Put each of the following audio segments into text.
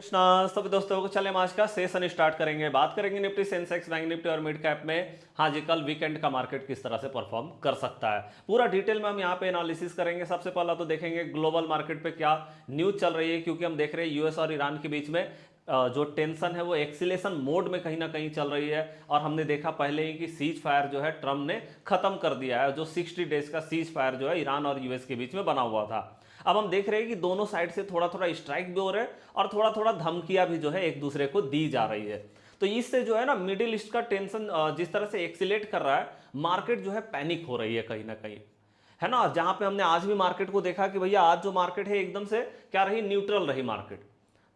कृष्णा सभी दोस्तों को चले हम आज का सेशन स्टार्ट करेंगे। बात करेंगे निफ्टी, सेंसेक्स, बैंक निफ्टी और मिड कैप में। हाँ जी, कल वीकेंड का मार्केट किस तरह से परफॉर्म कर सकता है पूरा डिटेल में हम यहाँ पे एनालिसिस करेंगे। सबसे पहला तो देखेंगे ग्लोबल मार्केट पे क्या न्यूज चल रही है, क्योंकि हम देख रहे हैं यूएस और ईरान के बीच में जो टेंशन है वो एक्सीलेशन मोड में कहीं ना कहीं चल रही है। और हमने देखा पहले ही कि सीज फायर जो है ट्रम्प ने खत्म कर दिया है, जो 60 डेज का सीज फायर जो है ईरान और यूएस के बीच में बना हुआ था। अब हम देख रहे हैं कि दोनों साइड से थोड़ा थोड़ा स्ट्राइक भी हो रहे हैं और थोड़ा थोड़ा धमकियां भी जो है एक दूसरे को दी जा रही है। तो इससे जो है ना मिडिल ईस्ट का टेंशन जिस तरह से एक्सीलेट कर रहा है, मार्केट जो है पैनिक हो रही है कहीं ना कहीं, है ना। जहां पे हमने आज भी मार्केट को देखा कि भैया आज जो मार्केट है एकदम से क्या रही, न्यूट्रल रही मार्केट।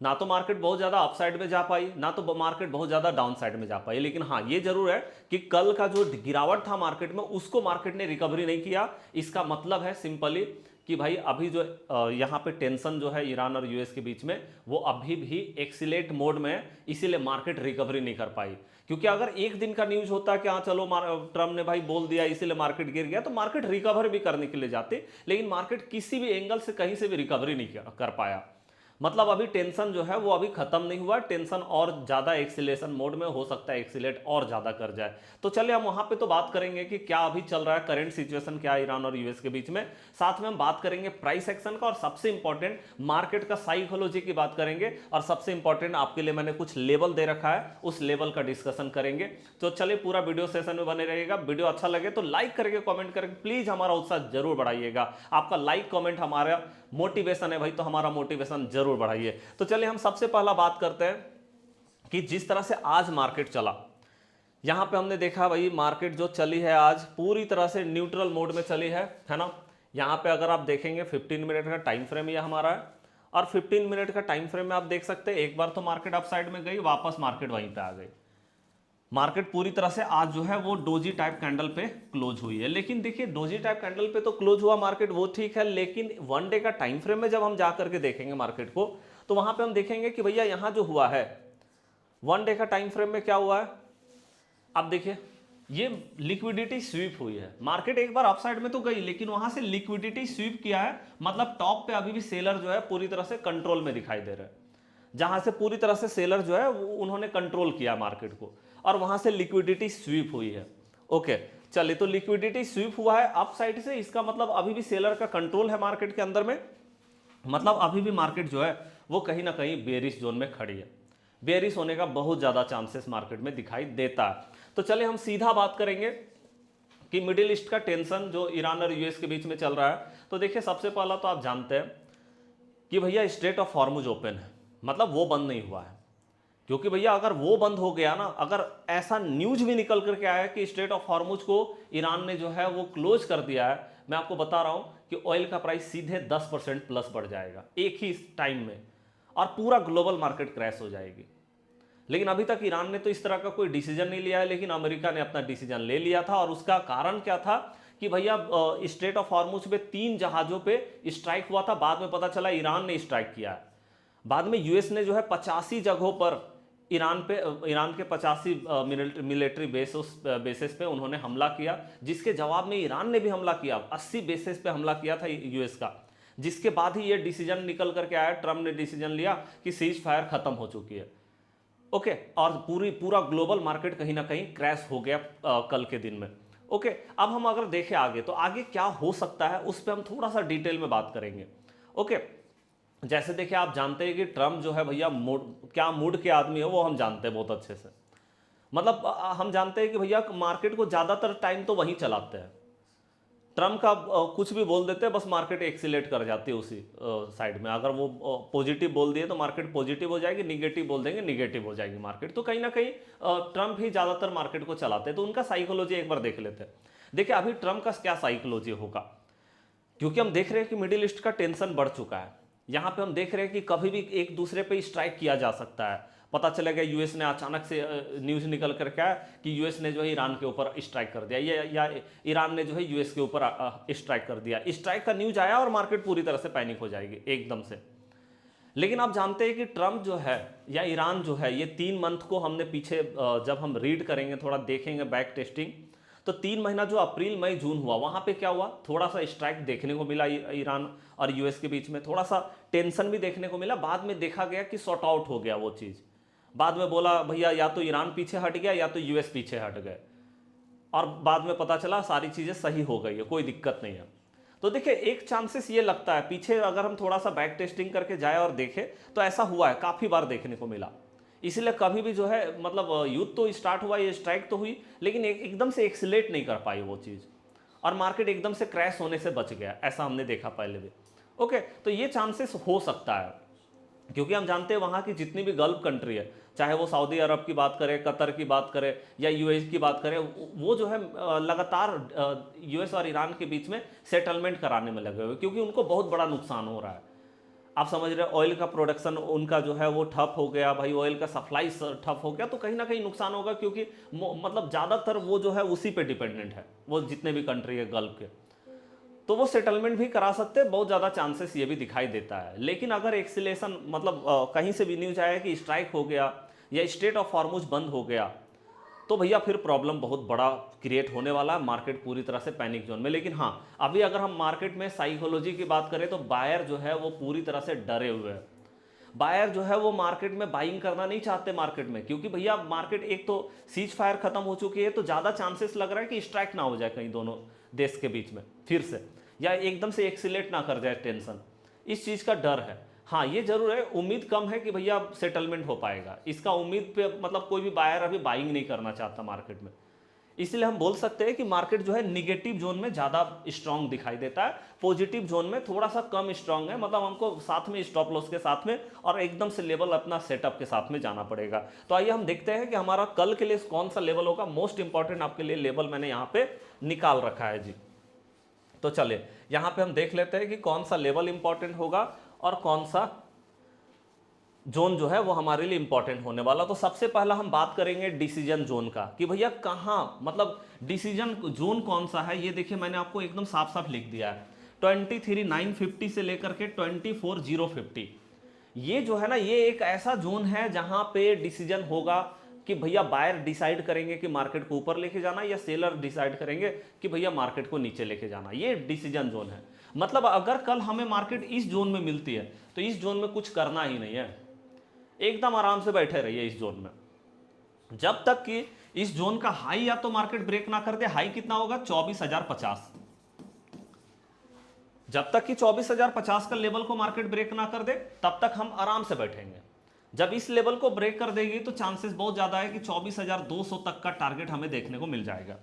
ना तो मार्केट बहुत ज्यादा अपसाइड में जा पाई, ना तो मार्केट बहुत ज्यादा डाउन साइड में जा पाई। लेकिन हाँ, ये जरूर है कि कल का जो गिरावट था मार्केट में उसको मार्केट ने रिकवरी नहीं किया। इसका मतलब है सिंपली कि भाई अभी जो यहाँ पे टेंशन जो है ईरान और यूएस के बीच में वो अभी भी एक्सीलेट मोड में है, इसीलिए मार्केट रिकवरी नहीं कर पाई। क्योंकि अगर एक दिन का न्यूज होता कि हाँ चलो ट्रम्प ने भाई बोल दिया इसीलिए मार्केट गिर गया, तो मार्केट रिकवर भी करने के लिए जाते। लेकिन मार्केट किसी भी एंगल से कहीं से भी रिकवरी नहीं कर पाया। मतलब अभी टेंशन जो है वो अभी खत्म नहीं हुआ, टेंशन और ज्यादा एक्सीलेशन मोड में हो सकता है, एक्सीलेट और ज्यादा कर जाए। तो चलिए हम वहां पे तो बात करेंगे कि क्या अभी चल रहा है, करंट सिचुएशन क्या है ईरान और यूएस के बीच में। साथ में हम बात करेंगे प्राइस एक्शन का, और सबसे इंपॉर्टेंट मार्केट का साइकोलॉजी की बात करेंगे। और सबसे इंपॉर्टेंट आपके लिए मैंने कुछ लेवल दे रखा है, उस लेवल का डिस्कशन करेंगे। तो चलिए पूरा वीडियो सेशन में बने रहेगा। वीडियो अच्छा लगे तो लाइक करके कमेंट करके प्लीज हमारा उत्साह जरूर बढ़ाइएगा। आपका लाइक कमेंट हमारा मोटिवेशन है भाई, तो हमारा मोटिवेशन जरूर बढ़ाइए। तो चलिए हम सबसे पहला बात करते हैं कि जिस तरह से आज मार्केट चला, यहां पे हमने देखा भाई मार्केट जो चली है आज पूरी तरह से न्यूट्रल मोड में चली है ना। यहां पे अगर आप देखेंगे 15 मिनट का टाइम फ्रेम यह हमारा है, और 15 मिनट का टाइम फ्रेम में आप देख सकते हैं एक बार तो मार्केट अप साइड में गई, वापस मार्केट वहीं पे आ गई। मार्केट पूरी तरह से आज जो है वो डोजी टाइप कैंडल पे क्लोज हुई है। लेकिन देखिए डोजी टाइप कैंडल पे तो क्लोज हुआ मार्केट, वो ठीक है, लेकिन वन डे का टाइम फ्रेम में जब हम जा करके देखेंगे मार्केट को, तो वहां पे हम देखेंगे कि भैया यहां जो हुआ है वन डे का टाइम फ्रेम में क्या हुआ है। अब देखिए ये लिक्विडिटी स्वीप हुई है, मार्केट एक बार अपसाइड में तो गई लेकिन वहां से लिक्विडिटी स्वीप किया है। मतलब टॉप पे अभी भी सेलर जो है पूरी तरह से कंट्रोल में दिखाई दे रहे हैं, जहां से पूरी तरह से सेलर जो है उन्होंने कंट्रोल किया मार्केट को, और वहां से लिक्विडिटी स्वीप हुई है। ओके चलिए, तो लिक्विडिटी स्वीप हुआ है अप साइड से, इसका मतलब अभी भी सेलर का कंट्रोल है मार्केट के अंदर में। मतलब अभी भी मार्केट जो है वो कहीं ना कहीं बेरिश जोन में खड़ी है, बेरिश होने का बहुत ज्यादा चांसेस मार्केट में दिखाई देता है। तो चलिए हम सीधा बात करेंगे कि मिडिल ईस्ट का टेंशन जो ईरान और यूएस के बीच में चल रहा है। तो देखिए सबसे पहला तो आप जानते हैं कि भैया स्ट्रेट ऑफ हॉर्मुज ओपन है, मतलब वो बंद नहीं हुआ है। क्योंकि भैया अगर वो बंद हो गया ना, अगर ऐसा न्यूज भी निकल करके आया कि स्ट्रेट ऑफ हॉर्मुज को ईरान ने जो है वो क्लोज कर दिया है, मैं आपको बता रहा हूं कि ऑयल का प्राइस सीधे 10% प्लस बढ़ जाएगा एक ही टाइम में, और पूरा ग्लोबल मार्केट क्रैश हो जाएगी। लेकिन अभी तक ईरान ने तो इस तरह का कोई डिसीजन नहीं लिया है, लेकिन अमेरिका ने अपना डिसीजन ले लिया था। और उसका कारण क्या था कि भैया स्ट्रेट ऑफ हॉर्मुज पे 3 जहाजों पे स्ट्राइक हुआ था, बाद में पता चला ईरान ने स्ट्राइक किया है। बाद में यूएस ने जो है 85 जगहों पर ईरान के 85 मिलिट्री बेसिस पे उन्होंने हमला किया, जिसके जवाब में ईरान ने भी हमला किया, 80 बेसिस पे हमला किया था यूएस का। जिसके बाद ही ये डिसीजन निकल करके आया, ट्रम्प ने डिसीजन लिया कि सीज फायर खत्म हो चुकी है। ओके, और पूरा ग्लोबल मार्केट कहीं ना कहीं क्रैश हो गया कल के दिन में। ओके, अब हम अगर देखें आगे तो आगे क्या हो सकता है उस पर हम थोड़ा सा डिटेल में बात करेंगे। ओके, जैसे देखिए आप जानते हैं कि ट्रम्प जो है भैया क्या मूड के आदमी है वो हम जानते हैं बहुत अच्छे से। मतलब हम जानते हैं कि भैया मार्केट को ज्यादातर टाइम तो वहीं चलाते हैं, ट्रम्प का कुछ भी बोल देते हैं बस मार्केट एक्सीलेट कर जाती है उसी साइड में। अगर वो पॉजिटिव बोल दिए तो मार्केट पॉजिटिव हो जाएगी, निगेटिव बोल देंगे निगेटिव हो जाएगी मार्केट। तो कहीं ना कहीं ट्रम्प ही ज्यादातर मार्केट को चलाते हैं। तो उनका साइकोलॉजी एक बार देख लेते हैं। देखिए अभी ट्रम्प का क्या साइकोलॉजी होगा, क्योंकि हम देख रहे हैं कि मिडिल ईस्ट का टेंशन बढ़ चुका है। यहां पे हम देख रहे हैं कि कभी भी एक दूसरे पे स्ट्राइक किया जा सकता है। पता चलेगा यूएस ने अचानक से न्यूज निकल कर क्या कि यूएस ने जो है ईरान के ऊपर स्ट्राइक कर दिया, या ईरान ने जो है यूएस के ऊपर स्ट्राइक कर दिया। स्ट्राइक का न्यूज आया और मार्केट पूरी तरह से पैनिक हो जाएगी एकदम से। लेकिन आप जानते हैं कि ट्रम्प जो है या ईरान जो है, ये 3 मंथ को हमने पीछे जब हम रीड करेंगे, थोड़ा देखेंगे बैक टेस्टिंग, तो 3 महीना जो अप्रैल मई जून हुआ वहां पे क्या हुआ, थोड़ा सा स्ट्राइक देखने को मिला ईरान और यूएस के बीच में, थोड़ा सा टेंशन भी देखने को मिला। बाद में देखा गया कि सॉर्ट आउट हो गया वो चीज़। बाद में बोला भैया या तो ईरान पीछे हट गया या तो यूएस पीछे हट गए, और बाद में पता चला सारी चीज़ें सही हो गई है, कोई दिक्कत नहीं है। तो देखिए एक चांसेस ये लगता है पीछे अगर हम थोड़ा सा बैक टेस्टिंग करके जाए और देखें तो ऐसा हुआ है, काफ़ी बार देखने को मिला। इसलिए कभी भी जो है मतलब युद्ध तो स्टार्ट हुआ, ये स्ट्राइक तो हुई, लेकिन एकदम से एक्सीलेट नहीं कर पाई वो चीज़, और मार्केट एकदम से क्रैश होने से बच गया, ऐसा हमने देखा पहले भी। ओके, तो ये चांसेस हो सकता है, क्योंकि हम जानते हैं वहाँ की जितनी भी गल्फ कंट्री है, चाहे वो सऊदी अरब की बात करें, कतर की बात करें या यूएस की बात करें, वो जो है लगातार यूएस और ईरान के बीच में सेटलमेंट कराने में लगे हुए, क्योंकि उनको बहुत बड़ा नुकसान हो रहा है। आप समझ रहे हैं, ऑयल का प्रोडक्शन उनका जो है वो ठप हो गया भाई, ऑयल का सप्लाई ठप हो गया, तो कहीं ना कहीं नुकसान होगा, क्योंकि मतलब ज़्यादातर वो जो है उसी पे डिपेंडेंट है, वो जितने भी कंट्री है गल्फ के, तो वो सेटलमेंट भी करा सकते हैं, बहुत ज़्यादा चांसेस ये भी दिखाई देता है। लेकिन अगर एक्सीलेशन मतलब कहीं से भी न्यूज आया कि स्ट्राइक हो गया या स्ट्रेट ऑफ हॉर्मुज बंद हो गया, तो भैया फिर प्रॉब्लम बहुत बड़ा क्रिएट होने वाला है, मार्केट पूरी तरह से पैनिक जोन में। लेकिन हाँ, अभी अगर हम मार्केट में साइकोलॉजी की बात करें तो बायर जो है वो पूरी तरह से डरे हुए हैं। बायर जो है वो मार्केट में बाइंग करना नहीं चाहते मार्केट में, क्योंकि भैया मार्केट एक तो सीज फायर खत्म हो चुकी है, तो ज़्यादा चांसेस लग रहा है कि स्ट्राइक ना हो जाए कहीं दोनों देश के बीच में फिर से, या एकदम से एक्सीलेट ना कर जाए टेंशन, इस चीज़ का डर है। हाँ ये जरूर है, उम्मीद कम है कि भैया सेटलमेंट हो पाएगा, इसका उम्मीद पे मतलब कोई भी बायर अभी बाइंग नहीं करना चाहता मार्केट में। इसलिए हम बोल सकते हैं कि मार्केट जो है निगेटिव जोन में ज़्यादा स्ट्रांग दिखाई देता है, पॉजिटिव जोन में थोड़ा सा कम स्ट्रांग है, मतलब हमको साथ में स्टॉप लॉस के साथ में और एकदम से लेवल अपना सेटअप के साथ में जाना पड़ेगा। तो आइए हम देखते हैं कि हमारा कल के लिए कौन सा लेवल होगा। मोस्ट इंपॉर्टेंट आपके लिए लेवल मैंने यहाँ पे निकाल रखा है जी। तो चलिए यहाँ पे हम देख लेते हैं कि कौन सा लेवल इंपॉर्टेंट होगा और कौन सा जोन जो है वो हमारे लिए इंपॉर्टेंट होने वाला। तो सबसे पहला हम बात करेंगे डिसीजन जोन का, कि भैया कहाँ मतलब डिसीजन जोन कौन सा है। ये देखिए मैंने आपको एकदम साफ साफ लिख दिया है, 23,950 से लेकर के 24,050। ये जो है ना, ये एक ऐसा जोन है जहां पे डिसीजन होगा कि भैया बायर डिसाइड करेंगे कि मार्केट को ऊपर लेके जाना, या सेलर डिसाइड करेंगे कि भैया मार्केट को नीचे लेके जाना। ये डिसीजन जोन है। मतलब अगर कल हमें मार्केट इस जोन में मिलती है तो इस जोन में कुछ करना ही नहीं है, एकदम आराम से बैठे रहिए इस जोन में, जब तक कि इस जोन का हाई या तो मार्केट ब्रेक ना कर दे। हाई कितना होगा? 24,050। जब तक कि 24,050 का लेवल को मार्केट ब्रेक ना कर दे तब तक हम आराम से बैठेंगे। जब इस लेवल को ब्रेक कर देगी तो चांसेस बहुत ज्यादा है कि 24,200 तक का टारगेट हमें देखने को मिल जाएगा।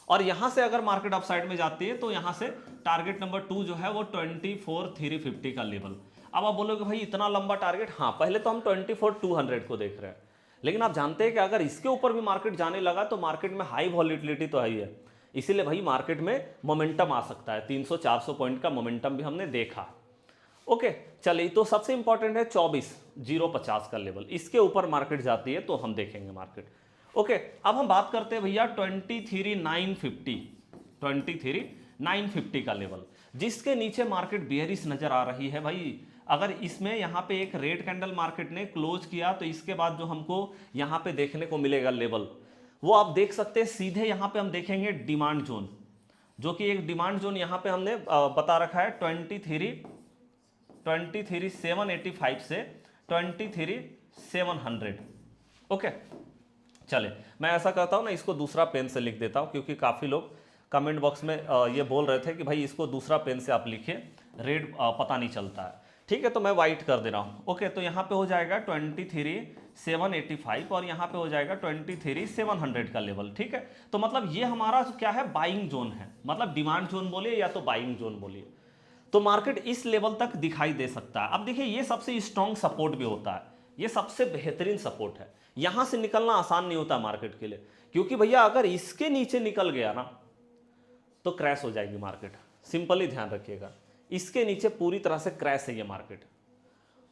और यहां से अगर मार्केट अपसाइड में जाती है तो यहां से टारगेट नंबर 2 जो है वो 24,350 का लेवल। अब आप बोलोगे भाई इतना लंबा टारगेट, हाँ पहले तो हम 24,200 को देख रहे हैं, लेकिन आप जानते हैं कि अगर इसके ऊपर भी मार्केट जाने लगा तो मार्केट में हाई वॉलीटिलिटी तो है, इसीलिए भाई मार्केट में मोमेंटम आ सकता है। 300-400 पॉइंट का मोमेंटम भी हमने देखा। ओके चलिए, तो सबसे इंपॉर्टेंट है 24,050 का लेवल, इसके ऊपर मार्केट जाती है तो हम देखेंगे मार्केट। ओके अब हम बात करते हैं भैया 23,950 का लेवल, जिसके नीचे मार्केट बेयरिश नजर आ रही है भाई। अगर इसमें यहाँ पे एक रेड कैंडल मार्केट ने क्लोज किया तो इसके बाद जो हमको यहाँ पे देखने को मिलेगा लेवल, वो आप देख सकते हैं सीधे यहाँ पे हम देखेंगे डिमांड जोन, जो कि एक डिमांड जोन यहाँ पे हमने बता रखा है 23,785 से 23,700। ओके चले मैं ऐसा करता हूँ ना, इसको दूसरा पेन से लिख देता हूँ, क्योंकि काफ़ी लोग कमेंट बॉक्स में ये बोल रहे थे कि भाई इसको दूसरा पेन से आप लिखिए, रेड पता नहीं चलता है। ठीक है, तो मैं वाइट कर दे रहा हूँ। ओके तो यहाँ पे हो जाएगा 23,785 और यहाँ पे हो जाएगा 23,700 का लेवल। ठीक है, तो मतलब ये हमारा क्या है, बाइंग जोन है, मतलब डिमांड जोन बोलिए या तो बाइंग जोन बोलिए। तो मार्केट इस लेवल तक दिखाई दे सकता है। अब देखिए ये सबसे स्ट्रॉन्ग सपोर्ट भी होता है, ये सबसे बेहतरीन सपोर्ट है। यहां से निकलना आसान नहीं होता मार्केट के लिए, क्योंकि भैया अगर इसके नीचे निकल गया ना तो क्रैश हो जाएगी मार्केट। सिंपली ध्यान रखिएगा, इसके नीचे पूरी तरह से क्रैश है ये मार्केट।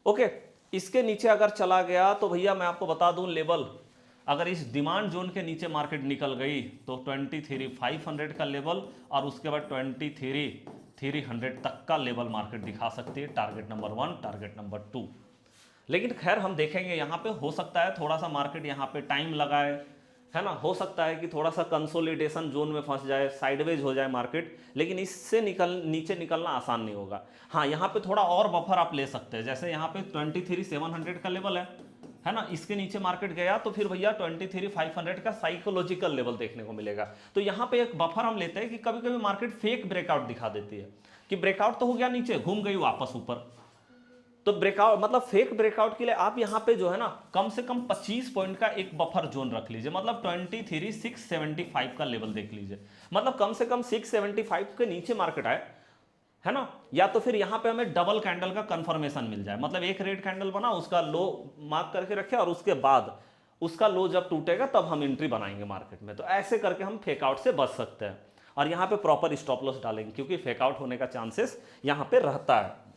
ओके इसके नीचे अगर चला गया तो भैया मैं आपको बता दूं लेवल, अगर इस डिमांड जोन के नीचे मार्केट निकल गई तो 23,500 का लेवल और उसके बाद 23,300 तक का लेवल मार्केट दिखा सकती है, टारगेट नंबर 1 टारगेट नंबर 2। लेकिन खैर हम देखेंगे यहाँ पे, हो सकता है थोड़ा सा मार्केट यहाँ पे टाइम लगाए, है ना। हो सकता है कि थोड़ा सा कंसोलिडेशन जोन में फंस जाए, साइडवेज हो जाए मार्केट, लेकिन इससे नीचे निकलना आसान नहीं होगा। हाँ, यहाँ पे थोड़ा और बफर आप ले सकते हैं, जैसे यहाँ पे 23,700 का लेवल है ना, इसके नीचे मार्केट गया तो फिर भैया 23,500 का साइकोलॉजिकल लेवल देखने को मिलेगा। तो यहाँ पे एक बफर हम लेते हैं कि कभी कभी मार्केट फेक ब्रेकआउट दिखा देती है कि ब्रेकआउट तो हो गया, नीचे घूम गई वापस ऊपर, तो ब्रेकआउट मतलब फेक ब्रेकआउट के लिए आप यहाँ पे जो है ना कम से कम 25 पॉइंट का एक बफर जोन रख लीजिए, मतलब 23,675 का लेवल देख लीजिए, मतलब कम से कम 675 के नीचे मार्केट आए, है ना, या तो फिर यहाँ पे हमें डबल कैंडल का कंफर्मेशन मिल जाए, मतलब एक रेड कैंडल बना, उसका लो मार्क करके रखे और उसके बाद उसका लो जब टूटेगा तब हम एंट्री बनाएंगे मार्केट में। तो ऐसे करके हम फेक आउट से बच सकते हैं और यहाँ पे प्रॉपर स्टॉप लॉस डालेंगे क्योंकि फेक आउट होने का चांसेस यहाँ पे रहता है।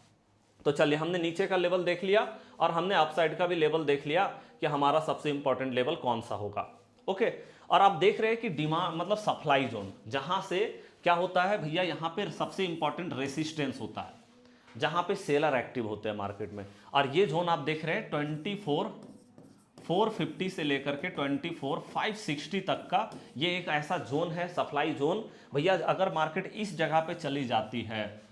तो चलिए, हमने नीचे का लेवल देख लिया और हमने अपसाइड का भी लेवल देख लिया कि हमारा सबसे इंपॉर्टेंट लेवल कौन सा होगा। ओके, और आप देख रहे हैं कि डिमांड मतलब सप्लाई जोन, जहां से क्या होता है भैया, यहां पे सबसे इंपॉर्टेंट रेसिस्टेंस होता है, जहां पे सेलर एक्टिव होते हैं मार्केट में। और ये जोन आप देख रहे हैं 24,450 से लेकर के 24,560 तक का, ये एक ऐसा जोन है सप्लाई जोन भैया। अगर मार्केट इस जगह पे चली जाती है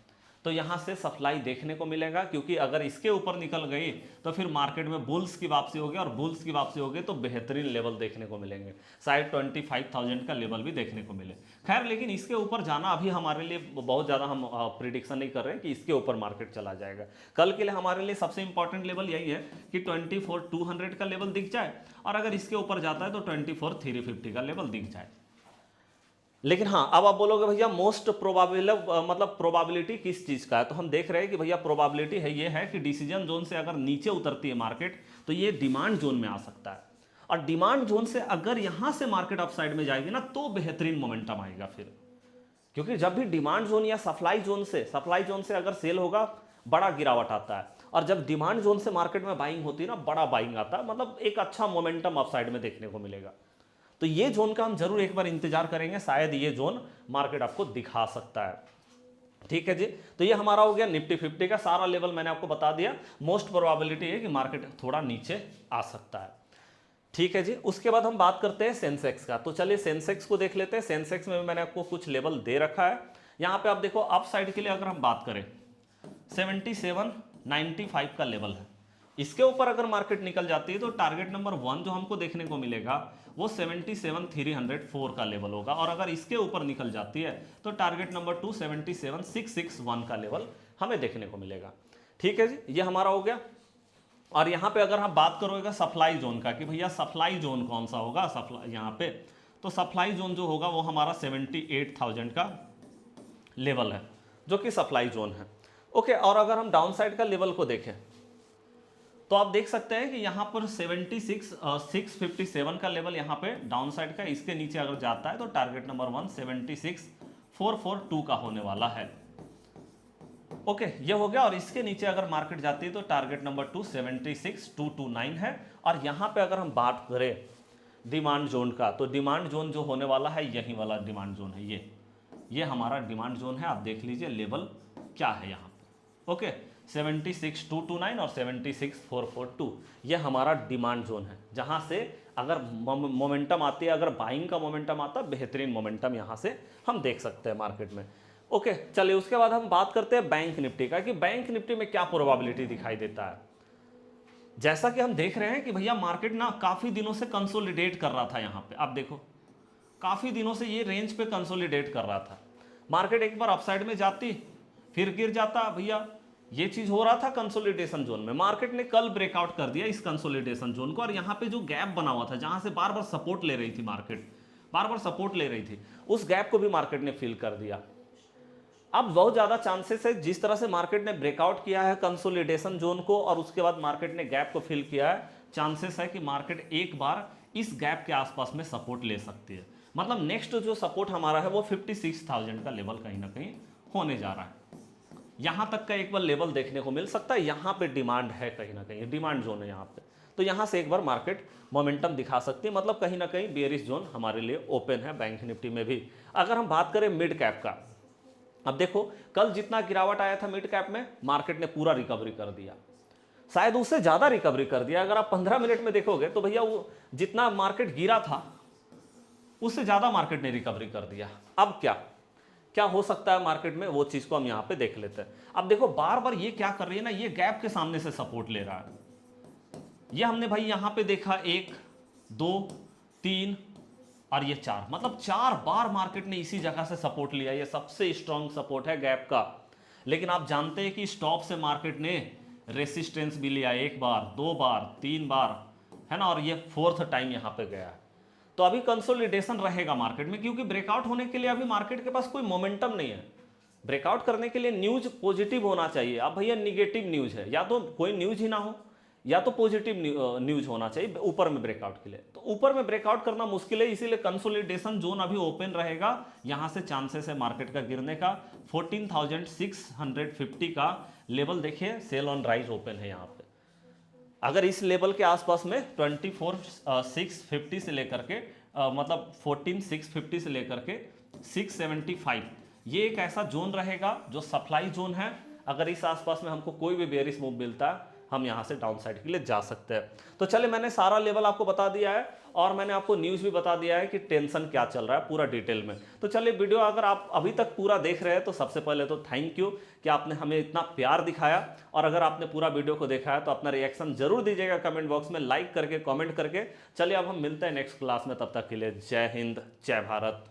तो यहां से सप्लाई देखने को मिलेगा, क्योंकि अगर इसके ऊपर निकल गई तो फिर मार्केट में बुल्स की वापसी होगी, और बुल्स की वापसी होगी तो बेहतरीन लेवल देखने को मिलेंगे, शायद 25,000 का लेवल भी देखने को मिले। खैर, लेकिन इसके ऊपर जाना अभी हमारे लिए बहुत ज़्यादा हम प्रिडिक्शन नहीं कर रहे हैं कि इसके ऊपर मार्केट चला जाएगा। कल के लिए हमारे लिए सबसे इंपॉर्टेंट लेवल यही है कि 24,200 का लेवल दिख जाए, और अगर इसके ऊपर जाता है तो 24,350 का लेवल दिख जाए। लेकिन हाँ, अब आप बोलोगे भैया मोस्ट प्रोबेबल मतलब प्रोबेबिलिटी किस चीज़ का है, तो हम देख रहे हैं कि भैया प्रोबेबिलिटी है ये है कि डिसीजन जोन से अगर नीचे उतरती है मार्केट तो ये डिमांड जोन में आ सकता है, और डिमांड जोन से अगर यहाँ से मार्केट अपसाइड में जाएगी ना तो बेहतरीन मोमेंटम आएगा फिर, क्योंकि जब भी डिमांड जोन या सप्लाई जोन से अगर सेल होगा बड़ा गिरावट आता है, और जब डिमांड जोन से मार्केट में बाइंग होती है ना बड़ा बाइंग आता है, मतलब एक अच्छा मोमेंटम अपसाइड में देखने को मिलेगा। तो ये जोन का हम जरूर एक बार इंतजार करेंगे, शायद ये जोन मार्केट आपको दिखा सकता है। ठीक है जी, तो ये हमारा हो गया निफ्टी 50 का सारा लेवल मैंने आपको बता दिया। मोस्ट प्रोबेबिलिटी है कि मार्केट थोड़ा नीचे आ सकता है। ठीक है जी, उसके बाद हम बात करते हैं सेंसेक्स का। तो चलिए सेंसेक्स को देख लेते हैं। सेंसेक्स में मैंने आपको कुछ लेवल दे रखा है, यहाँ पे आप देखो अप साइड के लिए अगर हम बात करें 7795 का लेवल है, इसके ऊपर अगर मार्केट निकल जाती है तो टारगेट नंबर 1 जो हमको देखने को मिलेगा वो 77,304 का लेवल होगा, और अगर इसके ऊपर निकल जाती है तो टारगेट नंबर 2 77,661 का लेवल हमें देखने को मिलेगा। ठीक है जी, ये हमारा हो गया। और यहाँ पे अगर हम बात करोगे सप्लाई जोन का कि भैया सप्लाई जोन कौन सा होगा, सप्लाई यहाँ पे तो सप्लाई जोन जो होगा वो हमारा 78,000 का लेवल है जो कि सप्लाई जोन है। ओके, और अगर हम डाउन साइड का लेवल को देखें तो आप देख सकते हैं कि यहाँ पर 76,657 का लेवल यहाँ पे डाउन साइड का, इसके नीचे अगर जाता है तो टारगेट नंबर 1 76,442 का होने वाला है। ओके, ये हो गया। और इसके नीचे अगर मार्केट जाती है तो टारगेट नंबर 2 76,229 है। और यहाँ पे अगर हम बात करें डिमांड जोन का तो डिमांड जोन जो होने वाला है यही वाला डिमांड जोन है, ये हमारा डिमांड जोन है। आप देख लीजिए लेवल क्या है यहाँ पे। ओके, 76,229 और 76,442 ये हमारा डिमांड जोन है, जहां से अगर मोमेंटम आती है, अगर बाइंग का मोमेंटम आता है, बेहतरीन मोमेंटम यहां से हम देख सकते हैं मार्केट में। ओके, चलिए उसके बाद हम बात करते हैं बैंक निफ्टी का कि बैंक निफ्टी में क्या प्रोबेबिलिटी दिखाई देता है। जैसा कि हम देख रहे हैं कि भैया मार्केट ना काफी दिनों से कंसोलिडेट कर रहा था, यहाँ पे आप देखो काफी दिनों से ये रेंज पे कंसोलिडेट कर रहा था। मार्केट एक बार अपसाइड में जाती फिर गिर जाता, भैया ये चीज हो रहा था कंसोलिडेशन जोन में। मार्केट ने कल ब्रेकआउट कर दिया इस कंसोलिडेशन जोन को, और यहाँ पे जो गैप बना हुआ था जहां से बार बार सपोर्ट ले रही थी मार्केट, बार बार सपोर्ट ले रही थी, उस गैप को भी मार्केट ने फिल कर दिया। अब बहुत ज्यादा चांसेस है, जिस तरह से मार्केट ने ब्रेकआउट किया है कंसोलिडेशन जोन को और उसके बाद मार्केट ने गैप को फिल किया है, चांसेस है कि मार्केट एक बार इस गैप के आसपास में सपोर्ट ले सकती है। मतलब नेक्स्ट जो सपोर्ट हमारा है वो 56,000 का लेवल कहीं ना कहीं होने जा रहा है। यहां तक का एक बार लेवल देखने को मिल सकता है, यहां पे डिमांड है, कहीं ना कहीं डिमांड जोन है यहाँ पे, तो यहां से एक बार मार्केट मोमेंटम दिखा सकती है। मतलब कहीं ना कहीं बेयरिश जोन हमारे लिए ओपन है बैंक निफ्टी में भी। अगर हम बात करें मिड कैप का, अब देखो कल जितना गिरावट आया था मिड कैप में, मार्केट ने पूरा रिकवरी कर दिया, शायद उससे ज्यादा रिकवरी कर दिया। अगर आप 15 मिनट में देखोगे तो भैया वो जितना मार्केट गिरा था उससे ज़्यादा मार्केट ने रिकवरी कर दिया। अब क्या क्या हो सकता है मार्केट में, वो चीज़ को हम यहाँ पे देख लेते हैं। अब देखो बार बार ये क्या कर रही है ना, ये गैप के सामने से सपोर्ट ले रहा है। ये हमने भाई यहाँ पे देखा 1 2 3 और ये 4, मतलब 4 बार मार्केट ने इसी जगह से सपोर्ट लिया। ये सबसे स्ट्रॉन्ग सपोर्ट है गैप का। लेकिन आप जानते हैं कि स्टॉप से मार्केट ने रेसिस्टेंस भी लिया 1 बार 2 बार 3 बार, है ना, और ये 4th टाइम यहाँ पे गया है। तो अभी कंसोलिडेशन रहेगा मार्केट में, क्योंकि ब्रेकआउट होने के लिए अभी मार्केट के पास कोई मोमेंटम नहीं है। ब्रेकआउट करने के लिए न्यूज पॉजिटिव होना चाहिए। अब भैया निगेटिव न्यूज है, या तो कोई न्यूज ही ना हो या तो पॉजिटिव न्यूज होना चाहिए ऊपर में ब्रेकआउट के लिए। तो ऊपर में ब्रेकआउट करना मुश्किल है, इसीलिए कंसोलिडेशन जोन अभी ओपन रहेगा। यहां से चांसेस है मार्केट का गिरने का। 14,650 का लेवल देखिए, सेल ऑन राइज ओपन है यहाँ पे। अगर इस लेवल के आसपास में 24,650 से लेकर के मतलब 14,650 से लेकर के 675, ये एक ऐसा जोन रहेगा जो सप्लाई जोन है। अगर इस आसपास में हमको कोई भी बेयरिश मूव मिलता है, हम यहां से डाउन साइड के लिए जा सकते हैं। तो चलिए, मैंने सारा लेवल आपको बता दिया है और मैंने आपको न्यूज़ भी बता दिया है कि टेंशन क्या चल रहा है पूरा डिटेल में। तो चलिए, वीडियो अगर आप अभी तक पूरा देख रहे हैं तो सबसे पहले तो थैंक यू कि आपने हमें इतना प्यार दिखाया। और अगर आपने पूरा वीडियो को देखा है तो अपना रिएक्शन जरूर दीजिएगा कमेंट बॉक्स में, लाइक करके, कमेंट करके। चलिए अब हम मिलते हैं नेक्स्ट क्लास में, तब तक के लिए जय हिंद, जय भारत।